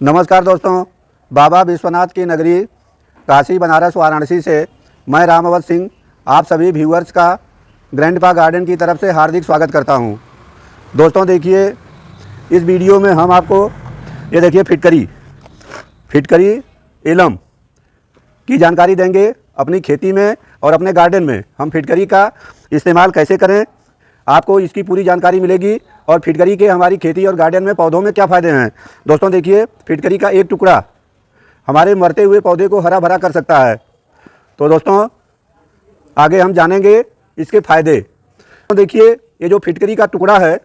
नमस्कार दोस्तों, बाबा विश्वनाथ की नगरी काशी बनारस वाराणसी से मैं रामावत सिंह आप सभी व्यूअर्स का ग्रैंडपा गार्डन की तरफ से हार्दिक स्वागत करता हूं। दोस्तों देखिए, इस वीडियो में हम आपको ये देखिए फिटकरी एलम की जानकारी देंगे। अपनी खेती में और अपने गार्डन में हम फिटकरी का इस्तेमाल कैसे करें, आपको इसकी पूरी जानकारी मिलेगी। और फिटकरी के हमारी खेती और गार्डन में पौधों में क्या फ़ायदे हैं। दोस्तों देखिए, फिटकरी का एक टुकड़ा हमारे मरते हुए पौधे को हरा भरा कर सकता है। तो दोस्तों आगे हम जानेंगे इसके फ़ायदे। तो देखिए, ये जो फिटकरी का टुकड़ा है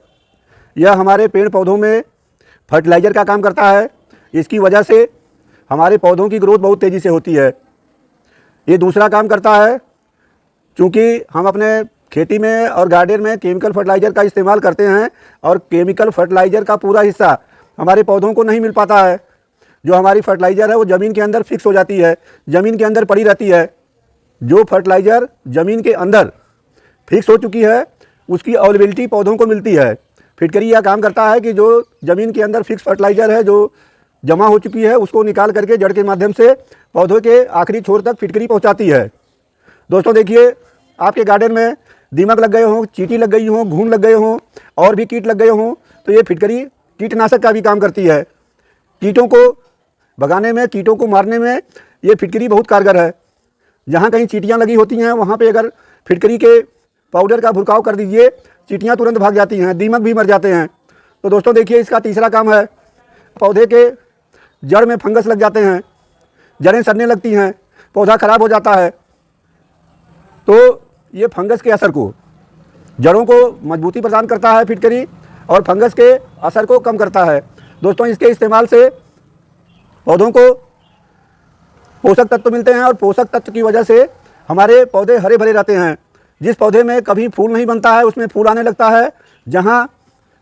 यह हमारे पेड़ पौधों में फर्टिलाइज़र का काम करता है। इसकी वजह से हमारे पौधों की ग्रोथ बहुत तेज़ी से होती है। ये दूसरा काम करता है, चूँकि हम अपने खेती में और गार्डन में केमिकल फर्टिलाइज़र का इस्तेमाल करते हैं और केमिकल फर्टिलाइज़र का पूरा हिस्सा हमारे पौधों को नहीं मिल पाता है। जो हमारी फर्टिलाइज़र है वो ज़मीन के अंदर फिक्स हो जाती है, ज़मीन के अंदर पड़ी रहती है। जो फर्टिलाइज़र ज़मीन के अंदर फिक्स हो चुकी है उसकी अवेलेबिलिटी पौधों को मिलती है। फिटकरी यह काम करता है कि जो ज़मीन के अंदर फिक्स फर्टिलाइज़र है जो जमा हो चुकी है उसको निकाल करके जड़ के माध्यम से पौधों के आखिरी छोर तक फिटकरी पहुँचाती है। दोस्तों देखिए, आपके गार्डन में दीमक लग गए हों, चींटी लग गई हों, घून लग गए हों और भी कीट लग गए हों तो ये फिटकरी कीटनाशक का भी काम करती है। कीटों को भगाने में, कीटों को मारने में ये फिटकरी बहुत कारगर है। जहाँ कहीं चींटियाँ लगी होती हैं वहाँ पे अगर फिटकरी के पाउडर का भुरकाव कर दीजिए, चींटियाँ तुरंत भाग जाती हैं, दीमक भी मर जाते हैं। तो दोस्तों देखिए, इसका तीसरा काम है, पौधे के जड़ में फंगस लग जाते हैं, जड़ें सड़ने लगती हैं, पौधा खराब हो जाता है। तो ये फंगस के असर को, जड़ों को मजबूती प्रदान करता है फिटकरी और फंगस के असर को कम करता है। दोस्तों इसके इस्तेमाल से पौधों को पोषक तत्व मिलते हैं और पोषक तत्व की वजह से हमारे पौधे हरे भरे रहते हैं। जिस पौधे में कभी फूल नहीं बनता है उसमें फूल आने लगता है, जहाँ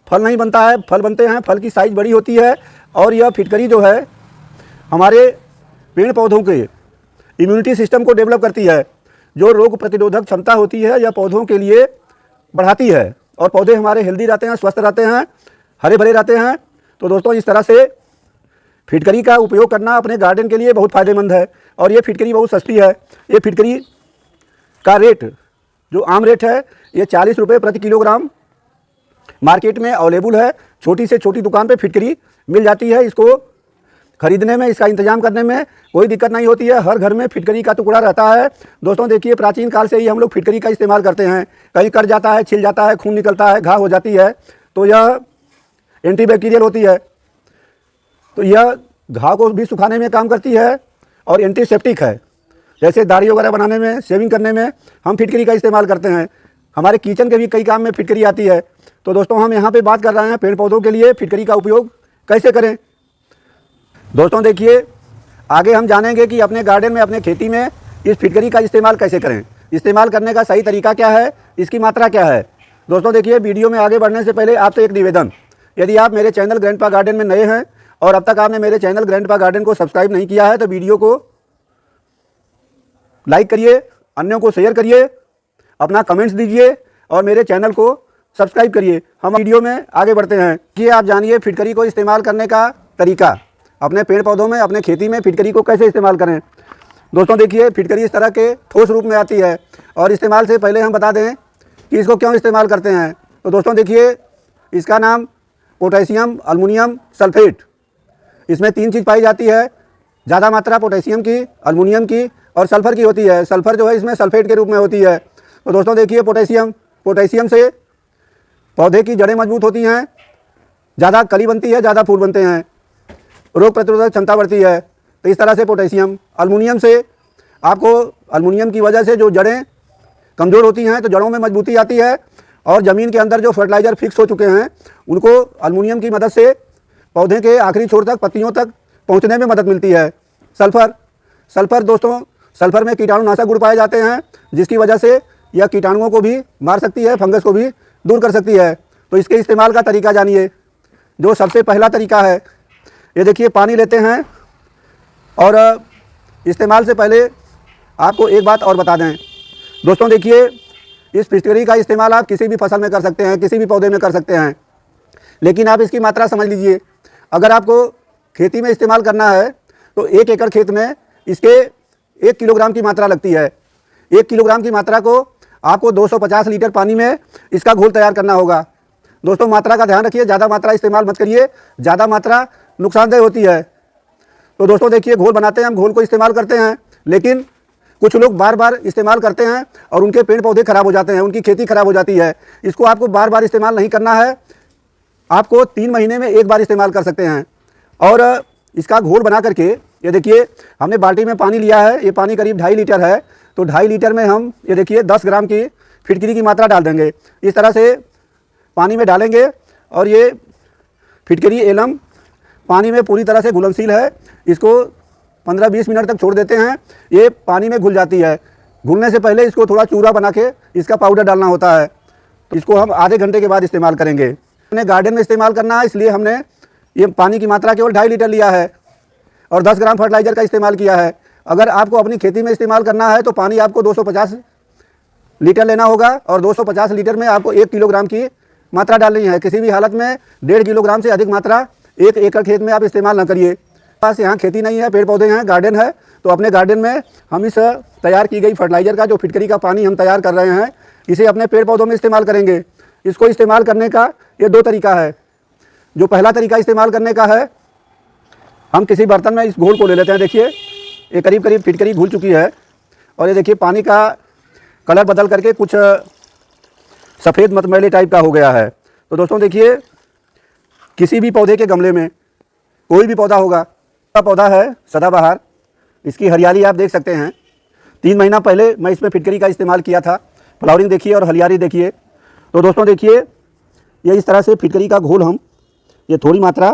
फल नहीं बनता है फल बनते हैं, फल की साइज़ बड़ी होती है। और यह फिटकरी जो है हमारे पेड़ पौधों के इम्यूनिटी सिस्टम को डेवलप करती है। जो रोग प्रतिरोधक क्षमता होती है यह पौधों के लिए बढ़ाती है और पौधे हमारे हेल्दी रहते हैं, स्वस्थ रहते हैं, हरे भरे रहते हैं। तो दोस्तों इस तरह से फिटकरी का उपयोग करना अपने गार्डन के लिए बहुत फ़ायदेमंद है। और ये फिटकरी बहुत सस्ती है। ये फिटकरी का रेट जो आम रेट है ये 40 रुपये प्रति किलोग्राम मार्केट में अवेलेबल है। छोटी से छोटी दुकान पे फिटकरी मिल जाती है। इसको खरीदने में, इसका इंतजाम करने में कोई दिक्कत नहीं होती है। हर घर में फिटकरी का टुकड़ा रहता है। दोस्तों देखिए, प्राचीन काल से ही हम लोग फिटकरी का इस्तेमाल करते हैं। कहीं कट जाता है, छिल जाता है, खून निकलता है, घाव हो जाती है तो यह एंटीबैक्टीरियल होती है। तो यह घाव को भी सुखाने में काम करती है और एंटीसेप्टिक है। जैसे दाढ़ी वगैरह बनाने में, शेविंग करने में हम फिटकरी का इस्तेमाल करते हैं। हमारे किचन के भी कई काम में फिटकरी आती है। तो दोस्तों हम यहाँ पर बात कर रहे हैं पेड़ पौधों के लिए फिटकरी का उपयोग कैसे करें। दोस्तों देखिए, आगे हम जानेंगे कि अपने गार्डन में, अपने खेती में इस फिटकरी का इस्तेमाल कैसे करें, इस्तेमाल करने का सही तरीका क्या है, इसकी मात्रा क्या है। दोस्तों देखिए, वीडियो में आगे बढ़ने से पहले आपसे एक निवेदन, यदि आप मेरे चैनल ग्रैंडपा गार्डन में नए हैं और अब तक आपने मेरे चैनल ग्रैंडपा गार्डन को सब्सक्राइब नहीं किया है तो वीडियो को लाइक करिए, अन्यों को शेयर करिए, अपना कमेंट्स दीजिए और मेरे चैनल को सब्सक्राइब करिए। हम वीडियो में आगे बढ़ते हैं कि आप जानिए फिटकरी को इस्तेमाल करने का तरीका। अपने पेड़ पौधों में, अपने खेती में फिटकरी को कैसे इस्तेमाल करें। दोस्तों देखिए, फिटकरी इस तरह के ठोस रूप में आती है और इस्तेमाल से पहले हम बता दें कि इसको क्यों इस्तेमाल करते हैं। तो दोस्तों देखिए, इसका नाम पोटेशियम अल्मुनियम सल्फेट, इसमें 3 चीज़ पाई जाती है। ज़्यादा मात्रा पोटेशियम की, अल्मुनियम की और सल्फ़र की होती है। सल्फ़र जो है इसमें सल्फेट के रूप में होती है। तो दोस्तों देखिए, पोटेशियम से पौधे की जड़ें मजबूत होती हैं, ज़्यादा कली बनती है, ज़्यादा फूल बनते हैं, रोग प्रतिरोधक क्षमता बढ़ती है। तो इस तरह से पोटेशियम। अल्मुनियम से आपको, अल्मुनियम की वजह से जो जड़ें कमज़ोर होती हैं तो जड़ों में मजबूती आती है और ज़मीन के अंदर जो फर्टिलाइज़र फिक्स हो चुके हैं उनको अल्मुनियम की मदद से पौधे के आखिरी छोर तक, पत्तियों तक पहुंचने में मदद मिलती है। सल्फ़र दोस्तों, सल्फ़र में कीटाणुनाशक गुण पाए जाते हैं जिसकी वजह से यह कीटाणुओं को भी मार सकती है, फंगस को भी दूर कर सकती है। तो इसके इस्तेमाल का तरीका जानिए। जो सबसे पहला तरीका है, ये देखिए, पानी लेते हैं और इस्तेमाल से पहले आपको एक बात और बता दें। दोस्तों देखिए, इस फिटकरी का इस्तेमाल आप किसी भी फसल में कर सकते हैं, किसी भी पौधे में कर सकते हैं, लेकिन आप इसकी मात्रा समझ लीजिए। अगर आपको खेती में इस्तेमाल करना है तो 1 एकड़ खेत में इसके 1 किलोग्राम की मात्रा लगती है। 1 किलोग्राम की मात्रा को आपको 250 लीटर पानी में इसका घोल तैयार करना होगा। दोस्तों मात्रा का ध्यान रखिए, ज़्यादा मात्रा इस्तेमाल मत करिए, ज़्यादा मात्रा नुकसानदेह होती है। तो दोस्तों देखिए, घोल बनाते हैं हम, घोल को इस्तेमाल करते हैं, लेकिन कुछ लोग बार बार इस्तेमाल करते हैं और उनके पेड़ पौधे खराब हो जाते हैं, उनकी खेती खराब हो जाती है। इसको आपको बार बार इस्तेमाल नहीं करना है, आपको 3 महीने में 1 बार इस्तेमाल कर सकते हैं। और इसका घोल बना करके ये देखिए, हमने बाल्टी में पानी लिया है, ये पानी करीब 2.5 लीटर है। तो 2.5 लीटर में हम ये देखिए 10 ग्राम की फिटकरी की मात्रा डाल देंगे। इस तरह से पानी में डालेंगे और ये फिटकरी एलम पानी में पूरी तरह से घुलनशील है। इसको 15-20 मिनट तक छोड़ देते हैं, ये पानी में घुल जाती है। घुलने से पहले इसको थोड़ा चूरा बना के इसका पाउडर डालना होता है। इसको हम आधे घंटे के बाद इस्तेमाल करेंगे। हमने गार्डन में इस्तेमाल करना है, इसलिए हमने ये पानी की मात्रा केवल 2.5 लीटर लिया है और 10 ग्राम फर्टिलाइज़र का इस्तेमाल किया है। अगर आपको अपनी खेती में इस्तेमाल करना है तो पानी आपको 250 लीटर लेना होगा और 250 लीटर में आपको 1 किलोग्राम की मात्रा डालनी है। किसी भी हालत में 1.5 किलोग्राम से अधिक मात्रा 1 एकड़ खेत में आप इस्तेमाल न करिए। पास यहाँ खेती नहीं है, पेड़ पौधे हैं, गार्डन है, तो अपने गार्डन में हम इस तैयार की गई फर्टिलाइज़र का, जो फिटकरी का पानी हम तैयार कर रहे हैं, इसे अपने पेड़ पौधों में इस्तेमाल करेंगे। इसको इस्तेमाल करने का ये 2 तरीका है। जो पहला तरीका इस्तेमाल करने का है, हम किसी बर्तन में इस घोल को ले लेते हैं। देखिए ये करीब करीब फिटकरी घुल चुकी है और ये देखिए पानी का कलर बदल करके कुछ सफ़ेद मटमैले टाइप का हो गया है। तो दोस्तों देखिए, किसी भी पौधे के गमले में, कोई भी पौधा होगा, पौधा है सदाबहार, इसकी हरियाली आप देख सकते हैं। 3 महीना पहले मैं इसमें फिटकरी का इस्तेमाल किया था। फ्लावरिंग देखिए और हरियाली देखिए। तो दोस्तों देखिए, ये इस तरह से फिटकरी का घोल हम, ये थोड़ी मात्रा,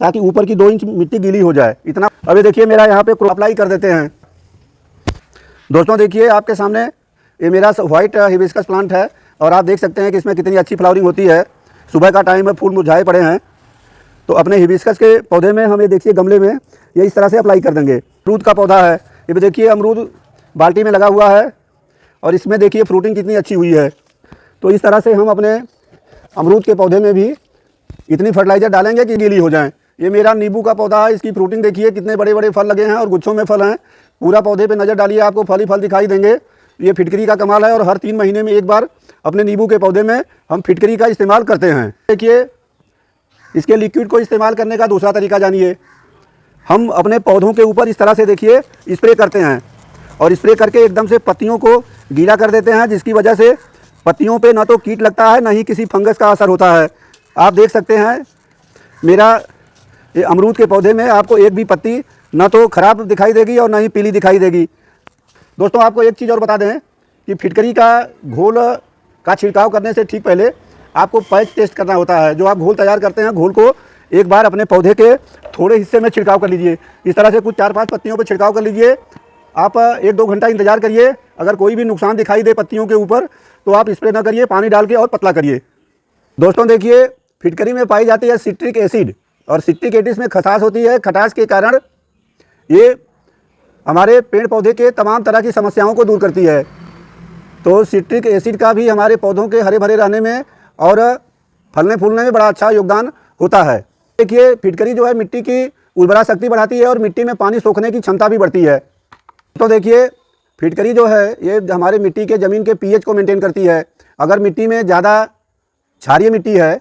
ताकि ऊपर की 2 इंच मिट्टी गीली हो जाए, इतना। अभी देखिए मेरा यहाँ पे अप्लाई कर देते हैं। दोस्तों देखिए, आपके सामने ये मेरा वाइट हिबिस्कस प्लांट है और आप देख सकते हैं कि इसमें कितनी अच्छी फ्लावरिंग होती है। सुबह का टाइम है, फूल मुरझाए पड़े हैं। तो अपने हिबिस्कस के पौधे में हम ये देखिए गमले में ये इस तरह से अप्लाई कर देंगे। अमरूद का पौधा है, ये भी देखिए अमरूद बाल्टी में लगा हुआ है और इसमें देखिए फ्रूटिंग कितनी अच्छी हुई है। तो इस तरह से हम अपने अमरूद के पौधे में भी इतनी फर्टिलाइज़र डालेंगे कि गीली हो जाएं। ये मेरा नींबू का पौधा है, इसकी फ्रूटिंग देखिए, कितने बड़े बड़े फल लगे हैं और गुच्छों में फल हैं। पूरा पौधे पे नज़र डालिए, आपको फल ही फल दिखाई देंगे। ये फिटकरी का कमाल है और हर 3 महीने में 1 बार अपने नींबू के पौधे में हम फिटकरी का इस्तेमाल करते हैं। देखिए, इसके लिक्विड को इस्तेमाल करने का दूसरा तरीका जानिए। हम अपने पौधों के ऊपर इस तरह से देखिए स्प्रे करते हैं और स्प्रे करके एकदम से पत्तियों को गीला कर देते हैं, जिसकी वजह से पत्तियों पे न तो कीट लगता है, न ही किसी फंगस का असर होता है। आप देख सकते हैं मेरा ये अमरूद के पौधे में आपको एक भी पत्ती न तो ख़राब दिखाई देगी और न ही पीली दिखाई देगी। दोस्तों आपको एक चीज़ और बता दें कि फिटकरी का घोल का छिड़काव करने से ठीक पहले आपको पैच टेस्ट करना होता है। जो आप घोल तैयार करते हैं, घोल को एक बार अपने पौधे के थोड़े हिस्से में छिड़काव कर लीजिए। इस तरह से कुछ 4-5 पत्तियों पर छिड़काव कर लीजिए। आप 1-2 घंटा इंतजार करिए। अगर कोई भी नुकसान दिखाई दे पत्तियों के ऊपर तो आप स्प्रे ना करिए, पानी डाल के और पतला करिए। दोस्तों देखिए, फिटकरी में पाई जाती है सिट्रिक एसिड और सिट्रिक एसिड में खटास होती है। खटास के कारण ये हमारे पेड़ पौधे के तमाम तरह की समस्याओं को दूर करती है। तो सिट्रिक एसिड का भी हमारे पौधों के हरे भरे रहने में और फलने फूलने में बड़ा अच्छा योगदान होता है। देखिए, फिटकरी जो है मिट्टी की उर्वरा शक्ति बढ़ाती है और मिट्टी में पानी सोखने की क्षमता भी बढ़ती है। तो देखिए, फिटकरी जो है ये हमारे मिट्टी के ज़मीन के पीएच को मेंटेन करती है। अगर मिट्टी में ज़्यादा क्षारीय मिट्टी है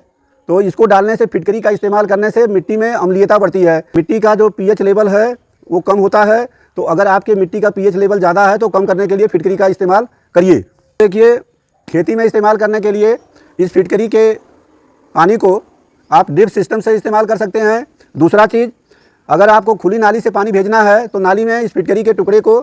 तो इसको डालने से, फिटकरी का इस्तेमाल करने से मिट्टी में अम्लीयता बढ़ती है। मिट्टी का जो पीएच लेवल है वो कम होता है। तो अगर आपके मिट्टी का पीएच लेवल ज़्यादा है तो कम करने के लिए फिटकरी का इस्तेमाल करिए। देखिए, खेती में इस्तेमाल करने के लिए इस फिटकरी के पानी को आप ड्रिप सिस्टम से इस्तेमाल कर सकते हैं। दूसरा चीज़, अगर आपको खुली नाली से पानी भेजना है तो नाली में इस फिटकरी के टुकड़े को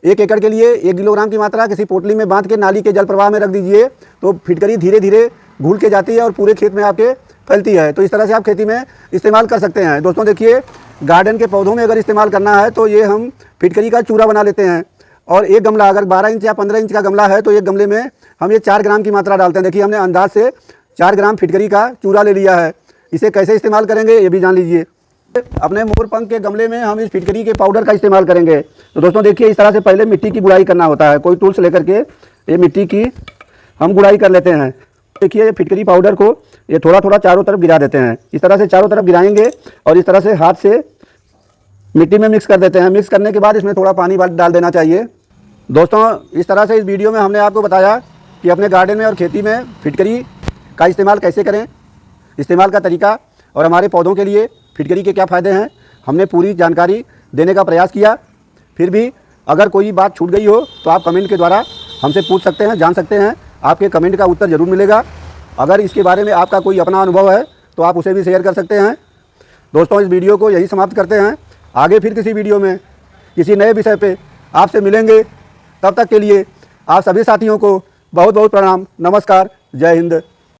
1 एकड़ के लिए 1 किलोग्राम की मात्रा किसी पोटली में बांध के नाली के जल प्रवाह में रख दीजिए। तो फिटकरी धीरे धीरे घुल के जाती है और पूरे खेत में आपके फैलती है। तो इस तरह से आप खेती में इस्तेमाल कर सकते हैं। दोस्तों देखिए, गार्डन के पौधों में अगर इस्तेमाल करना है तो ये हम फिटकरी का चूरा बना लेते हैं और एक गमला, अगर 12 इंच या 15 इंच का गमला है तो एक गमले में हम ये 4 ग्राम की मात्रा डालते हैं। देखिए, हमने अंदाज से 4 ग्राम फिटकरी का चूरा ले लिया है। इसे कैसे इस्तेमाल करेंगे ये भी जान लीजिए। अपने मोरपंख के गमले में हम इस फिटकरी के पाउडर का इस्तेमाल करेंगे। तो दोस्तों देखिए, इस तरह से पहले मिट्टी की गुड़ाई करना होता है। कोई टूल्स लेकर के ये मिट्टी की हम गुड़ाई कर लेते हैं। देखिए ये फिटकरी पाउडर को ये थोड़ा थोड़ा चारों तरफ गिरा देते हैं। इस तरह से चारों तरफ गिराएंगे और इस तरह से हाथ से मिट्टी में मिक्स कर देते हैं। मिक्स करने के बाद इसमें थोड़ा पानी डाल देना चाहिए। दोस्तों इस तरह से इस वीडियो में हमने आपको बताया कि अपने गार्डन में और खेती में फिटकरी का इस्तेमाल कैसे करें, इस्तेमाल का तरीका और हमारे पौधों के लिए फिटकरी के क्या फ़ायदे हैं, हमने पूरी जानकारी देने का प्रयास किया। फिर भी अगर कोई बात छूट गई हो तो आप कमेंट के द्वारा हमसे पूछ सकते हैं, जान सकते हैं। आपके कमेंट का उत्तर ज़रूर मिलेगा। अगर इसके बारे में आपका कोई अपना अनुभव है तो आप उसे भी शेयर कर सकते हैं। दोस्तों इस वीडियो को यही समाप्त करते हैं। आगे फिर किसी वीडियो में किसी नए विषय पे आपसे मिलेंगे। तब तक के लिए आप सभी साथियों को बहुत बहुत प्रणाम। नमस्कार। जय हिंद।